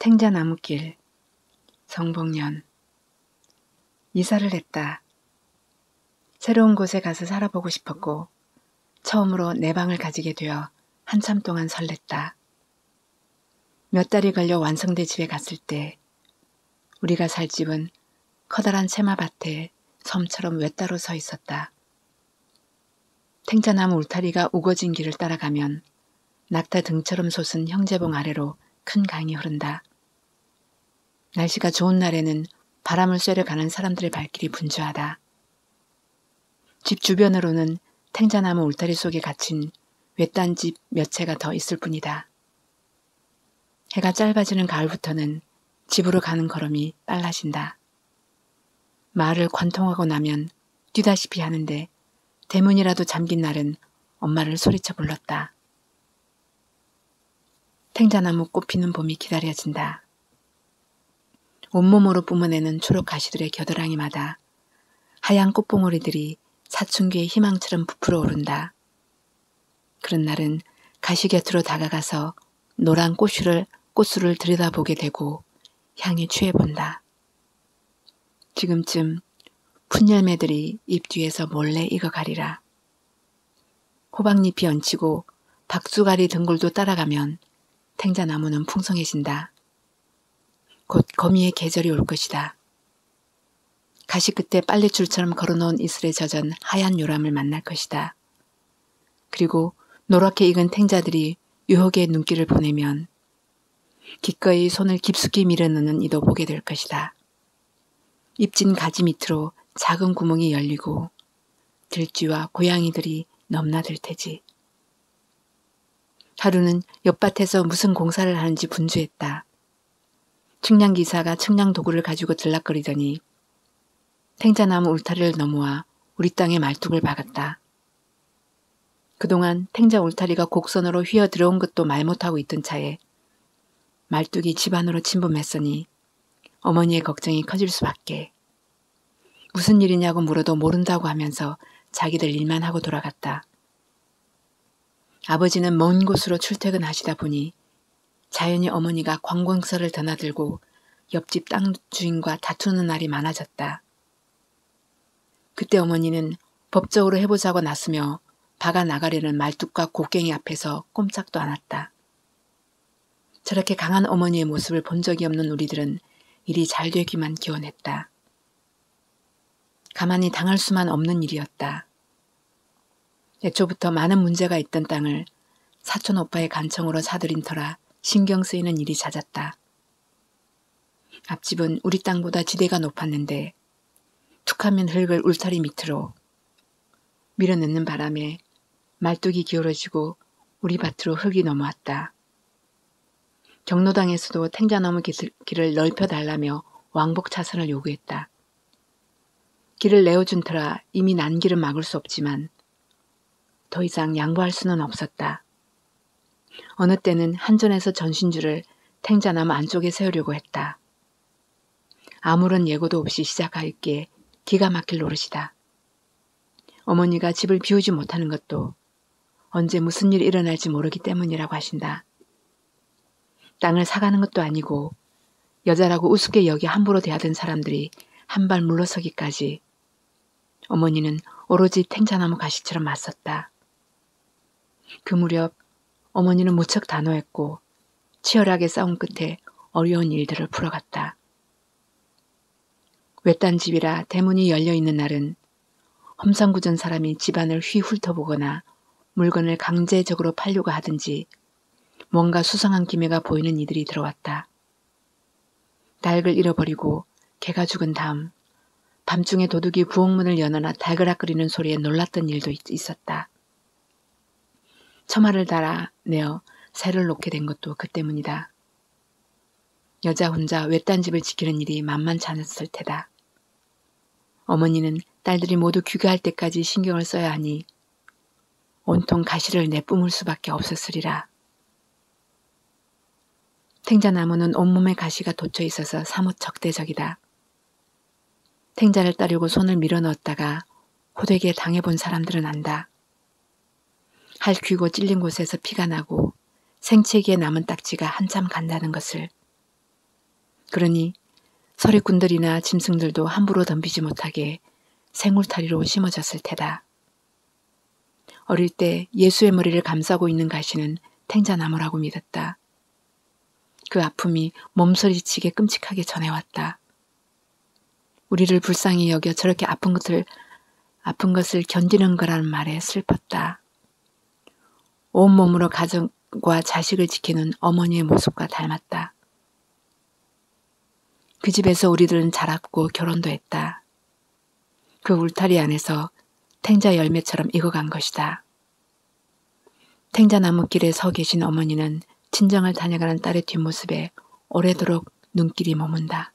탱자나무길. 정복년. 이사를 했다. 새로운 곳에 가서 살아보고 싶었고 처음으로 내 방을 가지게 되어 한참 동안 설렜다. 몇 달이 걸려 완성된 집에 갔을 때 우리가 살 집은 커다란 채마밭에 섬처럼 외따로 서 있었다. 탱자나무 울타리가 우거진 길을 따라가면 낙타 등처럼 솟은 형제봉 아래로 큰 강이 흐른다. 날씨가 좋은 날에는 바람을 쐬러 가는 사람들의 발길이 분주하다. 집 주변으로는 탱자나무 울타리 속에 갇힌 외딴 집 몇 채가 더 있을 뿐이다. 해가 짧아지는 가을부터는 집으로 가는 걸음이 빨라진다. 마을을 관통하고 나면 뛰다시피 하는데 대문이라도 잠긴 날은 엄마를 소리쳐 불렀다. 탱자나무 꽃피는 봄이 기다려진다. 온몸으로 뿜어내는 초록 가시들의 겨드랑이마다 하얀 꽃봉오리들이 사춘기의 희망처럼 부풀어 오른다. 그런 날은 가시 곁으로 다가가서 노란 꽃술을 들여다보게 되고 향에 취해본다. 지금쯤 풋열매들이 잎 뒤에서 몰래 익어가리라. 호박잎이 얹히고 박수가리 등굴도 따라가면 탱자나무는 풍성해진다. 곧 거미의 계절이 올 것이다. 가시 끝에 빨래줄처럼 걸어놓은 이슬에 젖은 하얀 요람을 만날 것이다. 그리고 노랗게 익은 탱자들이 유혹의 눈길을 보내면 기꺼이 손을 깊숙이 밀어넣는 이도 보게 될 것이다. 잎진 가지 밑으로 작은 구멍이 열리고 들쥐와 고양이들이 넘나들 테지. 하루는 옆밭에서 무슨 공사를 하는지 분주했다. 측량기사가 측량 도구를 가지고 들락거리더니 탱자나무 울타리를 넘어와 우리 땅에 말뚝을 박았다. 그동안 탱자 울타리가 곡선으로 휘어 들어온 것도 말 못하고 있던 차에 말뚝이 집 안으로 침범했으니 어머니의 걱정이 커질 수밖에. 무슨 일이냐고 물어도 모른다고 하면서 자기들 일만 하고 돌아갔다. 아버지는 먼 곳으로 출퇴근하시다 보니 자연히 어머니가 관공서를 드나들고 옆집 땅 주인과 다투는 날이 많아졌다. 그때 어머니는 법적으로 해보자고 나서며 박아 나가려는 말뚝과 곡괭이 앞에서 꼼짝도 않았다. 저렇게 강한 어머니의 모습을 본 적이 없는 우리들은 일이 잘 되기만 기원했다. 가만히 당할 수만 없는 일이었다. 애초부터 많은 문제가 있던 땅을 사촌 오빠의 간청으로 사들인 터라 신경 쓰이는 일이 잦았다. 앞집은 우리 땅보다 지대가 높았는데 툭하면 흙을 울타리 밑으로 밀어넣는 바람에 말뚝이 기울어지고 우리 밭으로 흙이 넘어왔다. 경로당에서도 탱자나무 길을 넓혀달라며 왕복 차선을 요구했다. 길을 내어준 터라 이미 난 길은 막을 수 없지만 더 이상 양보할 수는 없었다. 어느 때는 한전에서 전신줄을 탱자나무 안쪽에 세우려고 했다. 아무런 예고도 없이 시작하였기에 기가 막힐 노릇이다. 어머니가 집을 비우지 못하는 것도 언제 무슨 일이 일어날지 모르기 때문이라고 하신다. 땅을 사가는 것도 아니고 여자라고 우습게 여기 함부로 대하던 사람들이 한 발 물러서기까지 어머니는 오로지 탱자나무 가시처럼 맞섰다. 그 무렵 어머니는 무척 단호했고 치열하게 싸운 끝에 어려운 일들을 풀어갔다. 외딴 집이라 대문이 열려있는 날은 험상궂은 사람이 집안을 휘훑어보거나 물건을 강제적으로 팔려고 하든지 뭔가 수상한 기미가 보이는 이들이 들어왔다. 닭을 잃어버리고 개가 죽은 다음 밤중에 도둑이 부엌문을 여너나 달그락거리는 소리에 놀랐던 일도 있었다. 처마를 달아내어 새를 놓게 된 것도 그 때문이다. 여자 혼자 외딴 집을 지키는 일이 만만치 않았을 테다. 어머니는 딸들이 모두 귀가할 때까지 신경을 써야 하니 온통 가시를 내뿜을 수밖에 없었으리라. 탱자나무는 온몸에 가시가 돋쳐 있어서 사뭇 적대적이다. 탱자를 따려고 손을 밀어넣었다가 호되게 당해본 사람들은 안다. 핥히고 찔린 곳에서 피가 나고 생채기에 남은 딱지가 한참 간다는 것을. 그러니 서리꾼들이나 짐승들도 함부로 덤비지 못하게 생울타리로 심어졌을 테다. 어릴 때 예수의 머리를 감싸고 있는 가시는 탱자나무라고 믿었다. 그 아픔이 몸서리치게 끔찍하게 전해왔다. 우리를 불쌍히 여겨 저렇게 아픈 것을 견디는 거라는 말에 슬펐다. 온몸으로 가정과 자식을 지키는 어머니의 모습과 닮았다. 그 집에서 우리들은 자랐고 결혼도 했다. 그 울타리 안에서 탱자 열매처럼 익어간 것이다. 탱자나무길에 서 계신 어머니는 친정을 다녀가는 딸의 뒷모습에 오래도록 눈길이 머문다.